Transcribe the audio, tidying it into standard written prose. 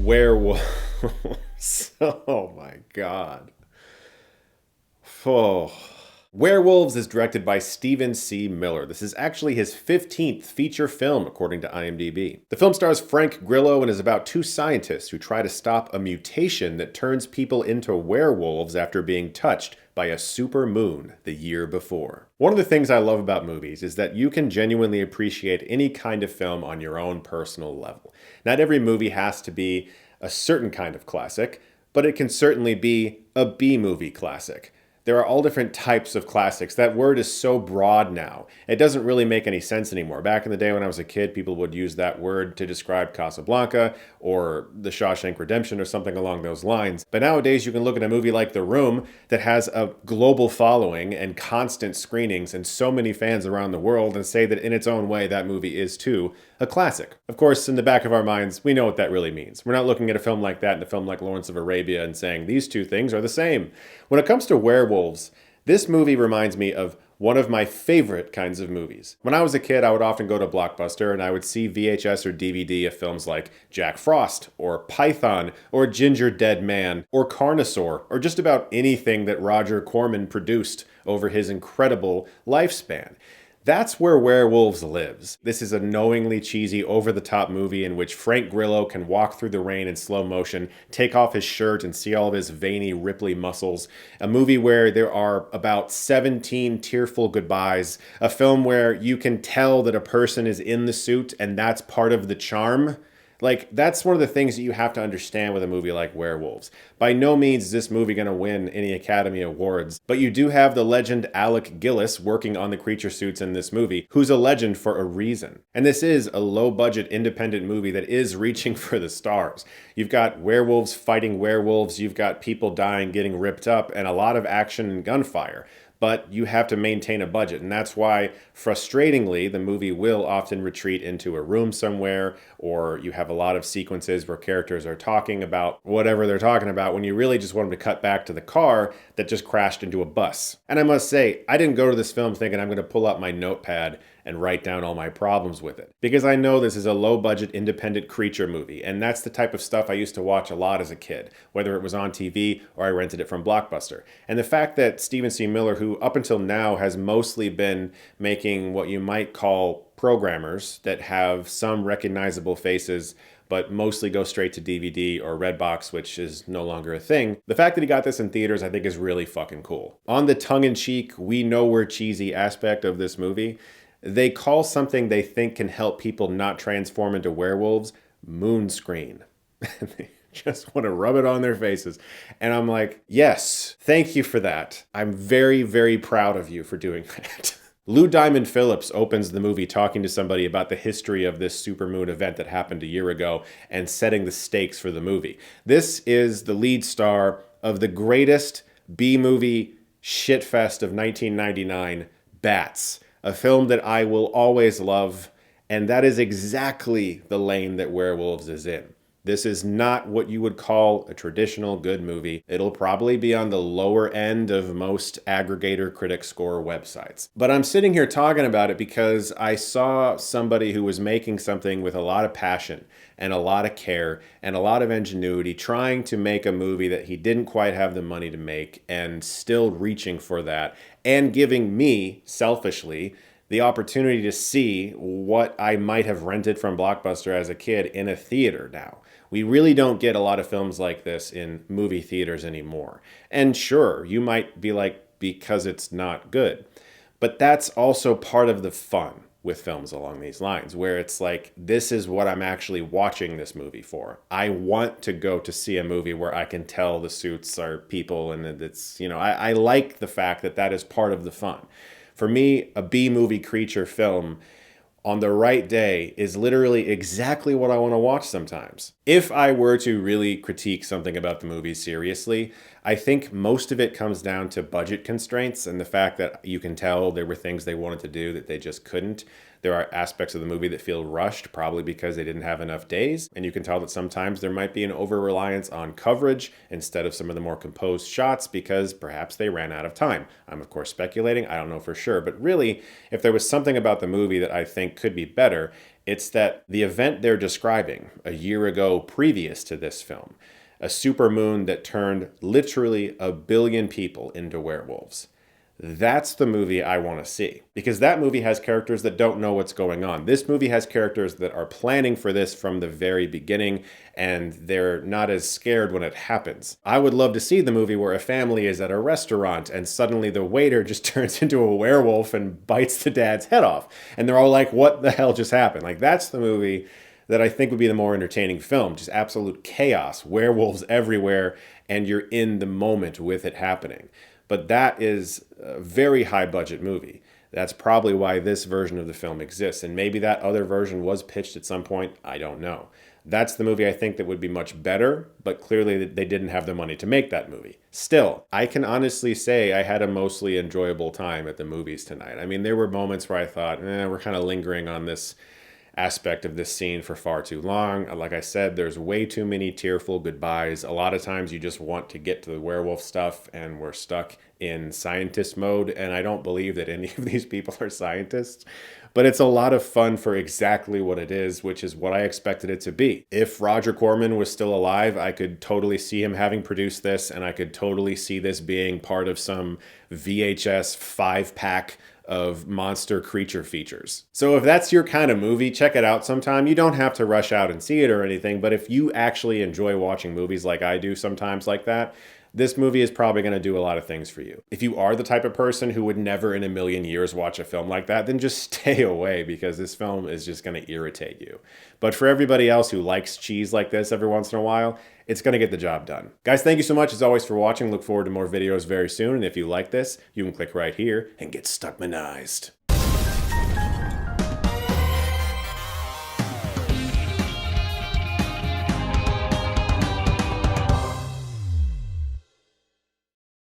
Werewolves. Oh my god. Oh. Werewolves is directed by Stephen C. Miller. This is actually his 15th feature film, according to IMDb. The film stars Frank Grillo and is about two scientists who try to stop a mutation that turns people into werewolves after being touched by a super moon the year before. One of the things I love about movies is that you can genuinely appreciate any kind of film on your own personal level. Not every movie has to be a certain kind of classic, but it can certainly be a B-movie classic. There are all different types of classics. That word is so broad now. It doesn't really make any sense anymore. Back in the day when I was a kid, people would use that word to describe Casablanca or The Shawshank Redemption or something along those lines. But nowadays you can look at a movie like The Room that has a global following and constant screenings and so many fans around the world and say that in its own way that movie is too a classic. Of course, in the back of our minds, we know what that really means. We're not looking at a film like that and a film like Lawrence of Arabia and saying these two things are the same. When it comes to werewolves, this movie reminds me of one of my favorite kinds of movies. When I was a kid, I would often go to Blockbuster and I would see VHS or DVD of films like Jack Frost, or Python, or Ginger Dead Man, or Carnosaur, or just about anything that Roger Corman produced over his incredible lifespan. That's where Werewolves lives. This is a knowingly cheesy, over-the-top movie in which Frank Grillo can walk through the rain in slow motion, take off his shirt and see all of his veiny, ripply muscles. A movie where there are about 17 tearful goodbyes. A film where you can tell that a person is in the suit and that's part of the charm. Like, that's one of the things that you have to understand with a movie like Werewolves. By no means is this movie going to win any Academy Awards, but you do have the legend Alec Gillis working on the creature suits in this movie, who's a legend for a reason. And this is a low-budget independent movie that is reaching for the stars. You've got werewolves fighting werewolves, you've got people dying, getting ripped up, and a lot of action and gunfire. But you have to maintain a budget, and that's why, frustratingly, the movie will often retreat into a room somewhere, or you have a lot of sequences where characters are talking about whatever they're talking about when you really just want them to cut back to the car that just crashed into a bus. And I must say, I didn't go to this film thinking I'm going to pull out my notepad and write down all my problems with it. Because I know this is a low-budget, independent creature movie, and that's the type of stuff I used to watch a lot as a kid, whether it was on TV or I rented it from Blockbuster. And the fact that Stephen C. Miller, who up until now has mostly been making what you might call programmers that have some recognizable faces, but mostly go straight to DVD or Redbox, which is no longer a thing. The fact that he got this in theaters, I think, is really fucking cool. On the tongue-in-cheek, we know we're cheesy aspect of this movie, they call something they think can help people not transform into werewolves moon screen. They just want to rub it on their faces. And I'm like, yes, thank you for that. I'm very, very proud of you for doing that. Lou Diamond Phillips opens the movie talking to somebody about the history of this supermoon event that happened a year ago and setting the stakes for the movie. This is the lead star of the greatest B-movie shitfest of 1999, Bats. A film that I will always love, and that is exactly the lane that Werewolves is in. This is not what you would call a traditional good movie. It'll probably be on the lower end of most aggregator critic score websites. But I'm sitting here talking about it because I saw somebody who was making something with a lot of passion and a lot of care and a lot of ingenuity, trying to make a movie that he didn't quite have the money to make and still reaching for that, and giving me, selfishly, the opportunity to see what I might have rented from Blockbuster as a kid in a theater now. We really don't get a lot of films like this in movie theaters anymore. And sure, you might be like, because it's not good. But that's also part of the fun with films along these lines, where it's like, this is what I'm actually watching this movie for. I want to go to see a movie where I can tell the suits are people, and it's, I like the fact that that is part of the fun. For me, a B-movie creature film on the right day is literally exactly what I want to watch sometimes. If I were to really critique something about the movie seriously, I think most of it comes down to budget constraints and the fact that you can tell there were things they wanted to do that they just couldn't. There are aspects of the movie that feel rushed, probably because they didn't have enough days. And you can tell that sometimes there might be an over-reliance on coverage instead of some of the more composed shots because perhaps they ran out of time. I'm, of course, speculating. I don't know for sure. But really, if there was something about the movie that I think could be better, it's that the event they're describing a year ago previous to this film, a supermoon that turned literally 1 billion people into werewolves. That's the movie I want to see. Because that movie has characters that don't know what's going on. This movie has characters that are planning for this from the very beginning, and they're not as scared when it happens. I would love to see the movie where a family is at a restaurant, and suddenly the waiter just turns into a werewolf and bites the dad's head off. And they're all like, what the hell just happened? Like, that's the movie that I think would be the more entertaining film. Just absolute chaos, werewolves everywhere, and you're in the moment with it happening. But that is a very high budget movie. That's probably why this version of the film exists. And maybe that other version was pitched at some point. I don't know. That's the movie I think that would be much better, but clearly they didn't have the money to make that movie. Still, I can honestly say I had a mostly enjoyable time at the movies tonight. I mean, there were moments where I thought, we're kind of lingering on this aspect of this scene for far too long. Like I said, there's way too many tearful goodbyes. A lot of times you just want to get to the werewolf stuff and we're stuck in scientist mode. And I don't believe that any of these people are scientists, but it's a lot of fun for exactly what it is, which is what I expected it to be. If Roger Corman was still alive, I could totally see him having produced this, and I could totally see this being part of some VHS 5-pack of monster creature features. So if that's your kind of movie, check it out sometime. You don't have to rush out and see it or anything, but if you actually enjoy watching movies like I do sometimes like that, this movie is probably going to do a lot of things for you. If you are the type of person who would never in a million years watch a film like that, then just stay away because this film is just going to irritate you. But for everybody else who likes cheese like this every once in a while, it's going to get the job done. Guys, thank you so much as always for watching. Look forward to more videos very soon. And if you like this, you can click right here and get Stuckmanized.